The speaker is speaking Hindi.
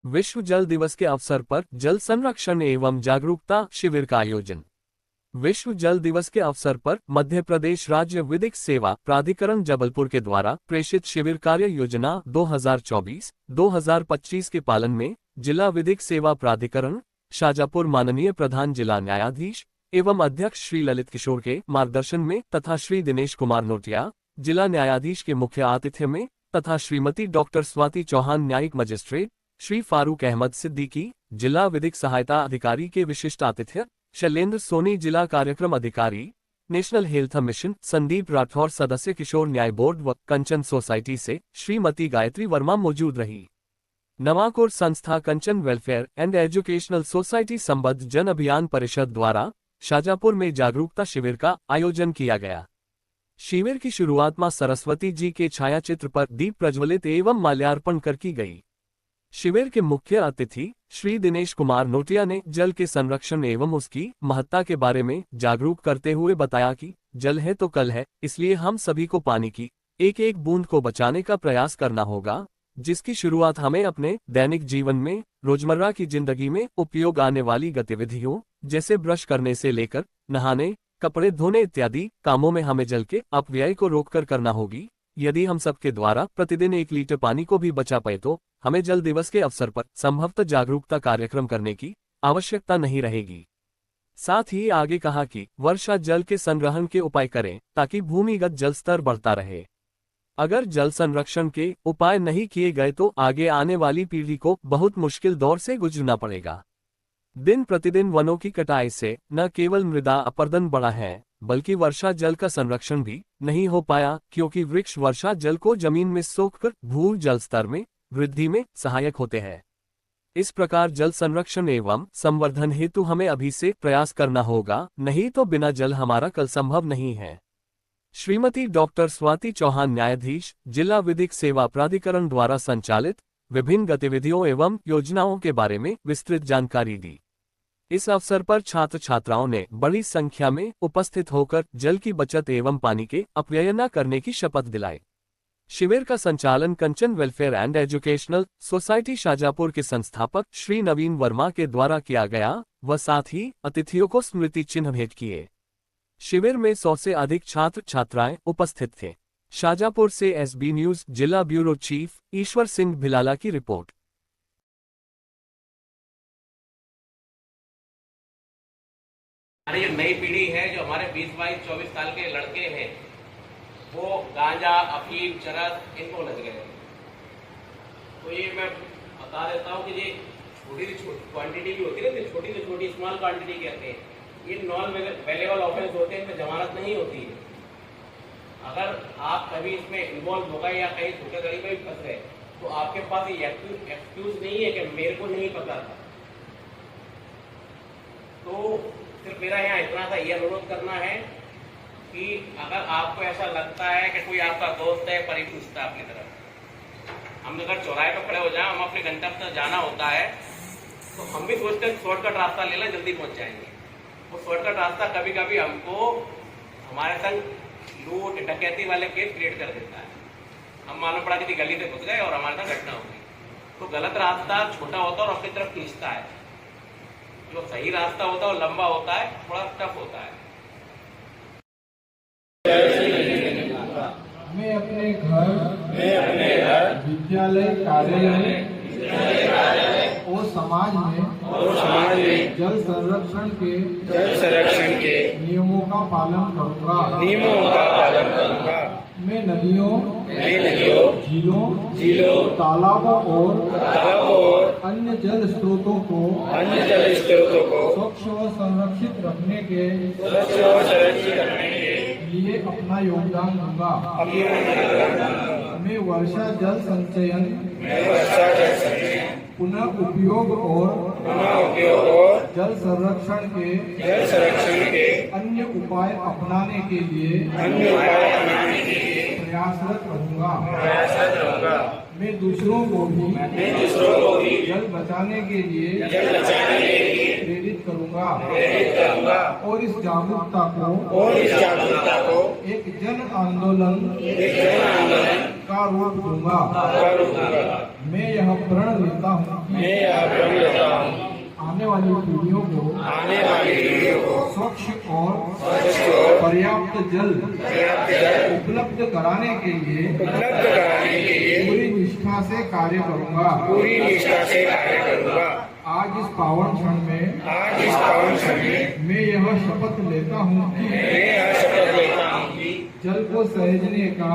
विश्व जल दिवस के अवसर पर जल संरक्षण एवं जागरूकता शिविर का आयोजन। विश्व जल दिवस के अवसर पर मध्य प्रदेश राज्य विधिक सेवा प्राधिकरण जबलपुर के द्वारा प्रेषित शिविर कार्य योजना 2024-2025 के पालन में जिला विधिक सेवा प्राधिकरण शाजापुर माननीय प्रधान जिला न्यायाधीश एवं अध्यक्ष श्री ललित किशोर के मार्गदर्शन में तथा श्री दिनेश कुमार नोटिया जिला न्यायाधीश के मुख्य आतिथ्य में तथा श्रीमती डॉक्टर स्वाति चौहान न्यायिक मजिस्ट्रेट श्री फारूक अहमद सिद्दीकी जिला विधिक सहायता अधिकारी के विशिष्ट आतिथ्य शैलेंद्र सोनी जिला कार्यक्रम अधिकारी national health mission Sandeep Rathore सदस्य किशोर न्याय बोर्ड व कंचन सोसाइटी से श्रीमती गायत्री वर्मा मौजूद रही। नवाकोर संस्था कंचन वेलफेयर एंड एजुकेशनल सोसाइटी संबद्ध जन अभियान परिषद द्वारा शाजापुर में जागरूकता शिविर का आयोजन किया गया। शिविर की शुरुआत मां सरस्वती जी के छायाचित्र पर दीप प्रज्वलित एवं माल्यार्पण कर की गई। शिविर के मुख्य अतिथि श्री दिनेश कुमार नोटिया ने जल के संरक्षण एवं उसकी महत्ता के बारे में जागरूक करते हुए बताया कि जल है तो कल है, इसलिए हम सभी को पानी की एक एक बूंद को बचाने का प्रयास करना होगा, जिसकी शुरुआत हमें अपने दैनिक जीवन में रोजमर्रा की जिंदगी में उपयोग आने वाली गतिविधियों जैसे ब्रश करने से लेकर नहाने, कपड़े धोने इत्यादि कामों में हमें जल के अपव्यय को रोककर करना होगी। यदि हम सबके द्वारा प्रतिदिन 1 लीटर पानी को भी बचा पाए तो हमें जल दिवस के अवसर पर संभवतः जागरूकता कार्यक्रम करने की आवश्यकता नहीं रहेगी। साथ ही आगे कहा कि वर्षा जल के संग्रहण के उपाय करें ताकि भूमिगत जल स्तर बढ़ता रहे। अगर जल संरक्षण के उपाय नहीं किए गए तो आगे आने वाली पीढ़ी को बहुत मुश्किल दौर से गुजरना पड़ेगा। दिन प्रतिदिन वनों की कटाई से न केवल मृदा अपरदन बढ़ा है बल्कि वर्षा जल का संरक्षण भी नहीं हो पाया, क्योंकि वृक्ष वर्षा जल को जमीन में सोखकर भू जल स्तर में वृद्धि में सहायक होते हैं। इस प्रकार जल संरक्षण एवं संवर्धन हेतु हमें अभी से प्रयास करना होगा, नहीं तो बिना जल हमारा कल संभव नहीं है। श्रीमती डॉक्टर स्वाति चौहान न्यायाधीश जिला विधिक सेवा प्राधिकरण द्वारा संचालित विभिन्न गतिविधियों एवं योजनाओं के बारे में विस्तृत जानकारी दी। इस अवसर पर छात्र छात्राओं ने बड़ी संख्या में उपस्थित होकर जल की बचत एवं पानी के अपव्यय न करने की शपथ दिलाई। शिविर का संचालन Kanchan welfare and educational society Shajapur के संस्थापक श्री नवीन वर्मा के द्वारा किया गया व साथ ही अतिथियों को स्मृति चिन्ह भेंट किए। शिविर में 100 से अधिक छात्र छात्राएं उपस्थित थे। शाजापुर से SB न्यूज जिला ब्यूरो चीफ ईश्वर सिंह भिलाला की रिपोर्ट। हमारी जो नई पीढ़ी है, जो हमारे 20, 22, 24 साल के लड़के हैं, वो गांजा, अफीम, चरस इनको लग गए। तो ये मैं बता देता हूँ कि ये छोटी क्वांटिटी भी होती है ना, छोटी से छोटी स्मॉल क्वांटिटी कहते हैं। ये नॉन अवेलेबल ऑफेंस होते हैं, इनमें जमानत नहीं होती है। अगर आप कभी इसमें इन्वॉल्व हो गए या कहीं धोखाधड़ी में भी फंस गए तो आपके पास ये एक्सक्यूज नहीं है कि मेरे को नहीं पता था। तो सिर्फ मेरा यहाँ इतना सा ये अनुरोध करना है कि अगर आपको ऐसा लगता है कि कोई आपका दोस्त है, परिचित पूछता है अपनी तरफ, हम अगर चौराहे पर खड़े हो जाए, हम अपने गंतव्य तक जाना होता है तो हम भी सोचते हैं शॉर्टकट रास्ता ले लें, जल्दी पहुंच जाएंगे। वो शॉर्टकट रास्ता कभी कभी हमको हमारे संग लूट डकैती वाले केस क्रिएट कर देता है। हम मालूम पड़ा किसी गली से घुस गए और हमारे साथ घटना हो गई। तो गलत रास्ता छोटा होता है और अपनी तरफ खींचता है। जो सही रास्ता होता है वो लंबा होता है, थोड़ा टफ होता है। मैं अपने घर, विद्यालय, कार्यालय और समाज में जल संरक्षण के नियमों का पालन करूंगा। मैं नदियों, झीलों, तालाबों और अन्य जल स्रोतों को स्वच्छ व संरक्षित रखने के लिए अपना योगदान दूंगा। मैं वर्षा जल संचयन, पुनः उपयोग और जल संरक्षण के अन्य उपाय अपनाने के लिए प्रयासरत रहूंगा। मैं दूसरों को भी जल बचाने के लिए प्रेरित करूंगा और इस जागरूकता को एक जन आंदोलन का रूप दूंगा। मैं यह प्रण लेता हूँ कि आने वाली पीढ़ियों को स्वच्छ और पर्याप्त जल उपलब्ध कराने के लिए पूरी निष्ठा से कार्य करूँगा। आज इस पावन क्षण में मैं यह शपथ लेता हूँ कि जल को सहेजने का